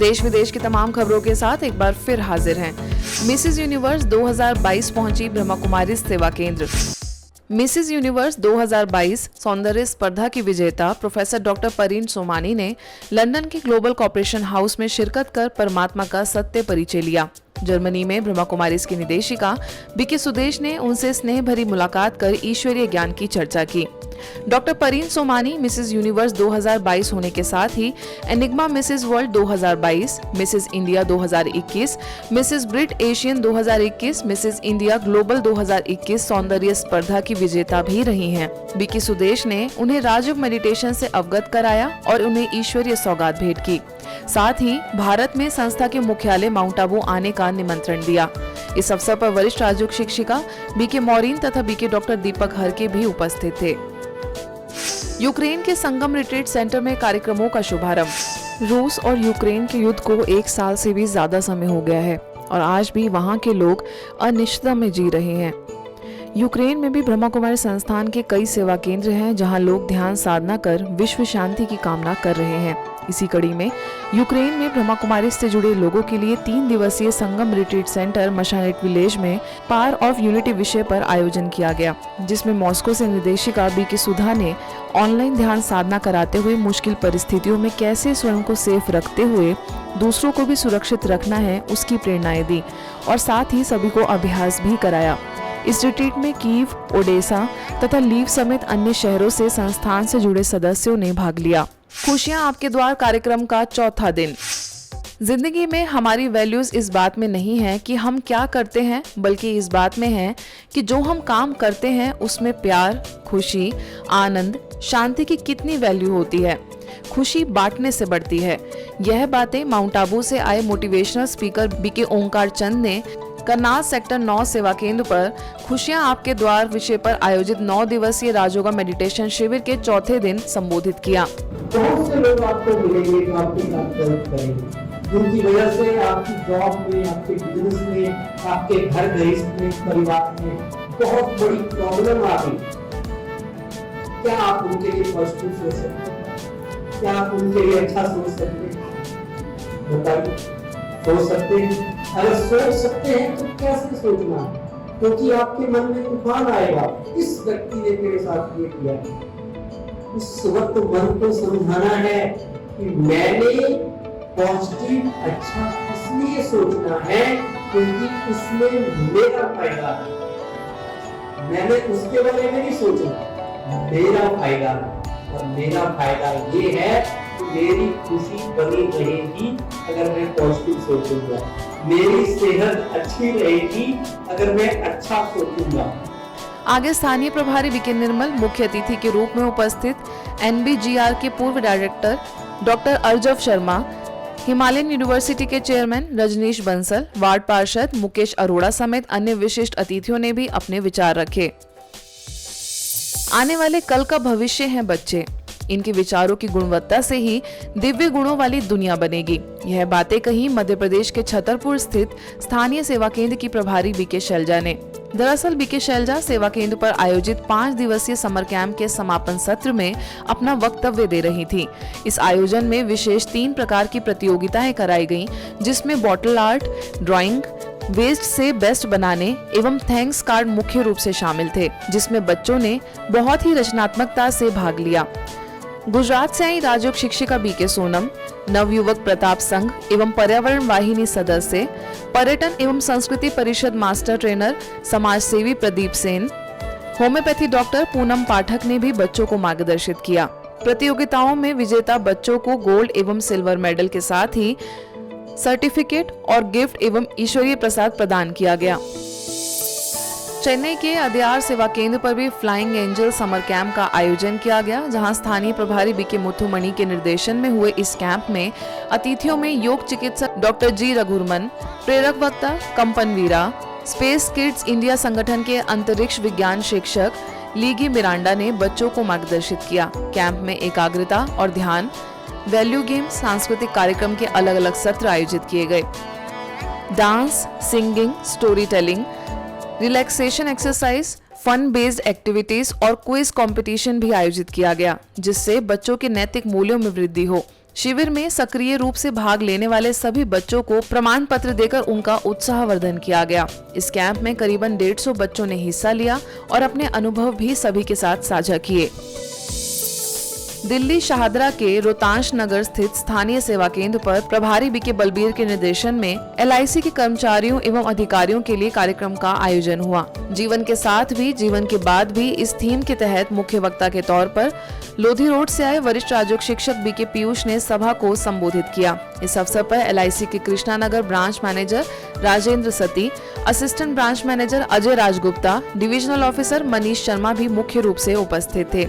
देश विदेश की तमाम खबरों के साथ एक बार फिर हाजिर हैं। मिसेस यूनिवर्स 2022 पहुंची ब्रह्मा कुमारी सेवा केंद्र। मिसेस यूनिवर्स 2022 सौंदर्य स्पर्धा की विजेता प्रोफेसर डॉक्टर परीन सोमानी ने लंदन के ग्लोबल कॉर्पोरेशन हाउस में शिरकत कर परमात्मा का सत्य परिचय लिया। जर्मनी में ब्रह्मा कुमारीज की निदेशिका बीके सुदेश ने उनसे स्नेह भरी मुलाकात कर ईश्वरीय ज्ञान की चर्चा की। डॉक्टर परीन सोमानी मिसेस यूनिवर्स 2022 होने के साथ ही Enigma Mrs World 2022, Mrs India 2021, Mrs Brit Asian 2021, Mrs India Global 2021 सौंदर्य स्पर्धा की विजेता भी रही हैं। बीके सुदेश ने उन्हें राजयोग मेडिटेशन से अवगत कराया और उन्हें ईश्वरीय सौगात भेंट की। साथ ही भारत में संस्था के मुख्यालय माउंट आबू आने का निमंत्रण दिया। इस अवसर पर वरिष्ठ राजयोग शिक्षिका बीके मौरीन तथा बीके डॉक्टर दीपक हरके भी उपस्थित थे। यूक्रेन के संगम रिट्रीट सेंटर में कार्यक्रमों का शुभारंभ। रूस और यूक्रेन के युद्ध को 1 साल से भी ज्यादा समय हो गया है और आज भी वहां के लोग अनिश्चितता में जी रहे हैं। यूक्रेन में भी ब्रह्मा कुमारी संस्थान के कई सेवा केंद्र हैं जहां लोग ध्यान साधना कर विश्व शांति की कामना कर रहे हैं। इसी कड़ी में यूक्रेन में ब्रह्मा कुमारी से जुड़े लोगों के लिए 3 दिवसीय संगम रिट्रीट सेंटर मशानेट विलेज में पावर ऑफ यूनिटी विषय पर आयोजन किया गया, जिसमें मॉस्को से निदेशिका बीके सुधा ने ऑनलाइन ध्यान साधना कराते हुए मुश्किल परिस्थितियों में कैसे स्वयं को सेफ रखते हुए दूसरों को भी सुरक्षित रखना है उसकी प्रेरणाएं दी और साथ ही सभी को अभ्यास भी कराया। इस रिट्रीट में कीव, ओडेसा तथा लीव समेत अन्य शहरों से संस्थान से जुड़े सदस्यों ने भाग लिया। खुशियां आपके द्वार कार्यक्रम का चौथा दिन। जिंदगी में हमारी वैल्यूज इस बात में नहीं है कि हम क्या करते हैं, बल्कि इस बात में है कि जो हम काम करते हैं उसमें प्यार, खुशी, आनंद, शांति की कितनी वैल्यू होती है। खुशी बांटने से बढ़ती है। यह बातें माउंट आबू से आए मोटिवेशनल स्पीकर बीके ओंकार चंद ने करनाल सेक्टर 9 सेवा केंद्र पर खुशियां आपके द्वार विषय पर आयोजित 9 दिवसीय राजयोगा मेडिटेशन शिविर के चौथे दिन संबोधित किया। बहुत से लोग आपको मिलेंगे जो आपके साथ हेल्प करेंगे, जिनकी वजह से आपकी जॉब में, आपके बिजनेस में, आपके घर गृहस्थ में, परिवार में बहुत बड़ी प्रॉब्लम आ गई। क्या आप उनके लिए पॉजिटिव सोच सकते हैं? क्या आप उनके लिए अच्छा सोच सकते हैं? बताइए, सोच सकते हैं? अगर सोच सकते हैं तो कैसे सोचना? क्योंकि आपके मन में तूफान आएगा, इस व्यक्ति ने मेरे साथ ये किया। उस वक्त मन को समझाना है कि मैंने पॉजिटिव अच्छा इसलिए सोचना है क्योंकि उसमें मेरा फायदा है। मैंने उसके बारे में नहीं सोचना, मेरा फायदा है। और मेरा फायदा ये है कि मेरी खुशी बनी रहेगी अगर मैं पॉजिटिव सोचूंगा, मेरी सेहत अच्छी रहेगी अगर मैं अच्छा सोचूंगा। आगे स्थानीय प्रभारी बीके निर्मल मुख्य अतिथि के रूप में उपस्थित एनबीजीआर के पूर्व director doctor Arjav Sharma, Himalayan University के चेयरमैन रजनीश बंसल, वार्ड पार्षद मुकेश अरोड़ा समेत अन्य विशिष्ट अतिथियों ने भी अपने विचार रखे। आने वाले कल का भविष्य है बच्चे। इनके विचारों की गुणवत्ता से ही दिव्य गुणों वाली दुनिया बनेगी। यह बातें कही मध्य प्रदेश के छतरपुर स्थित स्थानीय सेवा केंद्र की प्रभारी बीके शैलजा ने। दरअसल बीके शैलजा सेवा केंद्र पर आयोजित 5 दिवसीय समर कैंप के समापन सत्र में अपना वक्तव्य दे रही थी। इस आयोजन में विशेष 3 प्रकार की प्रतियोगिताएं कराई गईं, जिसमें बॉटल आर्ट, ड्राइंग, वेस्ट से बेस्ट बनाने एवं थैंक्स कार्ड मुख्य रूप से शामिल थे, जिसमें बच्चों ने बहुत ही रचनात्मकता से भाग लिया। गुजरात से आई राजयोग शिक्षिका बीके सोनम, नवयुवक प्रताप संघ एवं पर्यावरण वाहिनी सदस्य, पर्यटन एवं संस्कृति परिषद मास्टर ट्रेनर समाज सेवी प्रदीप सेन, होम्योपैथी डॉक्टर पूनम पाठक ने भी बच्चों को मार्गदर्शित किया। प्रतियोगिताओं में विजेता बच्चों को गोल्ड एवं सिल्वर मेडल के साथ ही सर्टिफिकेट और गिफ्ट एवं ईश्वरीय प्रसाद प्रदान किया गया। चेन्नई के अदयार सेवा केंद्र पर भी फ्लाइंग एंजल समर कैंप का आयोजन किया गया, जहां स्थानीय प्रभारी बीके मुथुमणि के निर्देशन में हुए इस कैंप में अतिथियों में योग चिकित्सक डॉक्टर जी रघुरमन, प्रेरक वक्ता कंपन वीरा, स्पेस किड्स इंडिया संगठन के अंतरिक्ष विज्ञान शिक्षक लीगी मिरांडा ने बच्चों को मार्गदर्शित किया। कैंप में एकाग्रता और ध्यान, वैल्यू गेम, सांस्कृतिक कार्यक्रम के अलग अलग सत्र आयोजित किए गए। Dance, singing, story telling, relaxation exercise, fun based activities और क्विज कंपटीशन भी आयोजित किया गया, जिससे बच्चों के नैतिक मूल्यों में वृद्धि हो। शिविर में सक्रिय रूप से भाग लेने वाले सभी बच्चों को प्रमाण पत्र देकर उनका उत्साहवर्धन किया गया। इस कैंप में करीबन 150 बच्चों ने हिस्सा लिया और अपने अनुभव भी सभी के साथ साझा किए। दिल्ली शाहदरा के रोहतांश नगर स्थित स्थानीय सेवा केंद्र पर प्रभारी बीके बलबीर के निर्देशन में LIC के कर्मचारियों एवं अधिकारियों के लिए कार्यक्रम का आयोजन हुआ। जीवन के साथ भी जीवन के बाद भी इस थीम के तहत मुख्य वक्ता के तौर पर लोधी रोड से आए वरिष्ठ राजयोग शिक्षक बीके पीयूष ने सभा को संबोधित किया। इस अवसर पर LIC के Krishnanagar branch manager Rajendra Sati, assistant branch manager Ajay Rajgupta, divisional officer Manish Sharma भी मुख्य रूप से उपस्थित थे।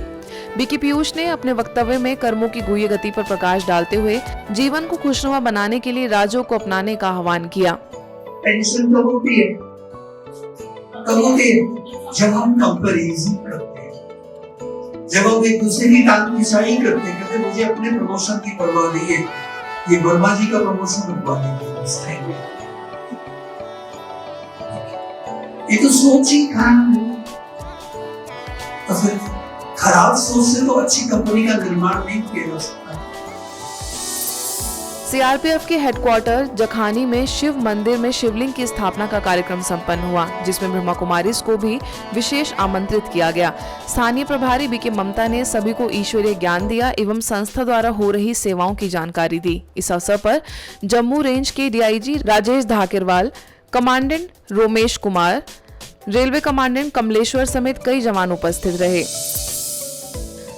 बीके पीयूष ने अपने वक्तव्य में कर्मों की गुह्य गति पर प्रकाश डालते हुए जीवन को खुशनुमा बनाने के लिए राजयोग को अपनाने का आह्वान किया। टेंशन तो होती है जब हम कंपैरिजन करते हैं, जब हम एक दूसरे की ताकतशाही करते हैं, कहते मुझे अपने प्रमोशन की परवाह नहीं है, ये वर्मा जी का प्रमोशन बनवा देंगे, ये तो सोच ही खराब है। तो फिर खराब सोच से तो अच्छी कंपनी का निर्माण नहीं किया जा सकता। CRPF के हेडक्वार्टर जखानी में शिव मंदिर में शिवलिंग की स्थापना का कार्यक्रम संपन्न हुआ, जिसमें ब्रह्मा कुमारीज को भी विशेष आमंत्रित किया गया। स्थानीय प्रभारी बीके ममता ने सभी को ईश्वरीय ज्ञान दिया एवं संस्था द्वारा हो रही सेवाओं की जानकारी दी। इस अवसर पर जम्मू रेंज के DIG Rajesh Dhakerwal, commandant Romesh Kumar, railway commandant Kamleshwar समेत कई जवान उपस्थित रहे।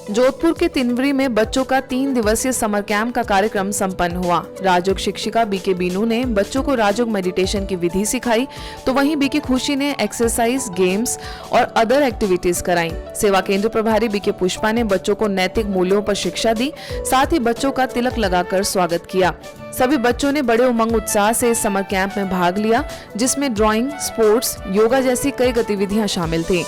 जोधपुर के तिनवरी में बच्चों का 3 दिवसीय समर कैंप का कार्यक्रम संपन्न हुआ। राजयोग शिक्षिका बीके बीनू ने बच्चों को राजयोग मेडिटेशन की विधि सिखाई, तो वहीं बीके खुशी ने एक्सरसाइज, गेम्स और अदर एक्टिविटीज कराई। सेवा केंद्र प्रभारी बीके पुष्पा ने बच्चों को नैतिक मूल्यों पर शिक्षा दी, साथ ही बच्चों का तिलक लगाकर स्वागत किया। सभी बच्चों ने बड़े उमंग उत्साह से इस समर कैंप में भाग लिया, जिसमें ड्राइंग, स्पोर्ट्स, योगा जैसी कई गतिविधियां शामिल थी।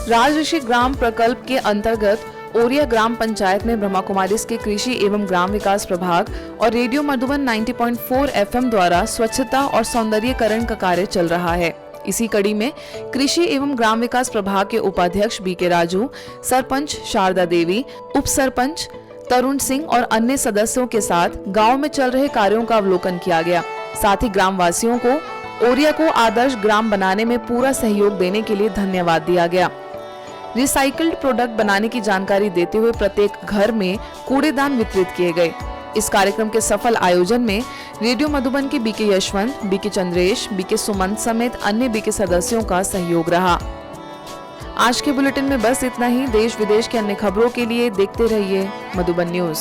राजऋषि ग्राम प्रकल्प के अंतर्गत ओरिया ग्राम पंचायत में ब्रह्मा कुमारीज के कृषि एवं ग्राम विकास प्रभाग और रेडियो मधुबन 90.4 FM द्वारा स्वच्छता और सौंदर्यीकरण का कार्य चल रहा है। इसी कड़ी में कृषि एवं ग्राम विकास प्रभाग के उपाध्यक्ष बीके राजू, सरपंच शारदा देवी, उप सरपंच तरुण सिंह और अन्य सदस्यों के साथ गाँव में चल रहे कार्यों का अवलोकन किया गया। साथ ही ग्राम वासियों को ओरिया को आदर्श ग्राम बनाने में पूरा सहयोग देने के लिए धन्यवाद दिया गया। रिसाइकल्ड प्रोडक्ट बनाने की जानकारी देते हुए प्रत्येक घर में कूड़ेदान वितरित किए गए। इस कार्यक्रम के सफल आयोजन में रेडियो मधुबन के BK Yashwant, BK Chandresh, BK Sumant समेत अन्य बीके सदस्यों का सहयोग रहा। आज के बुलेटिन में बस इतना ही। देश विदेश के अन्य खबरों के लिए देखते रहिए मधुबन न्यूज।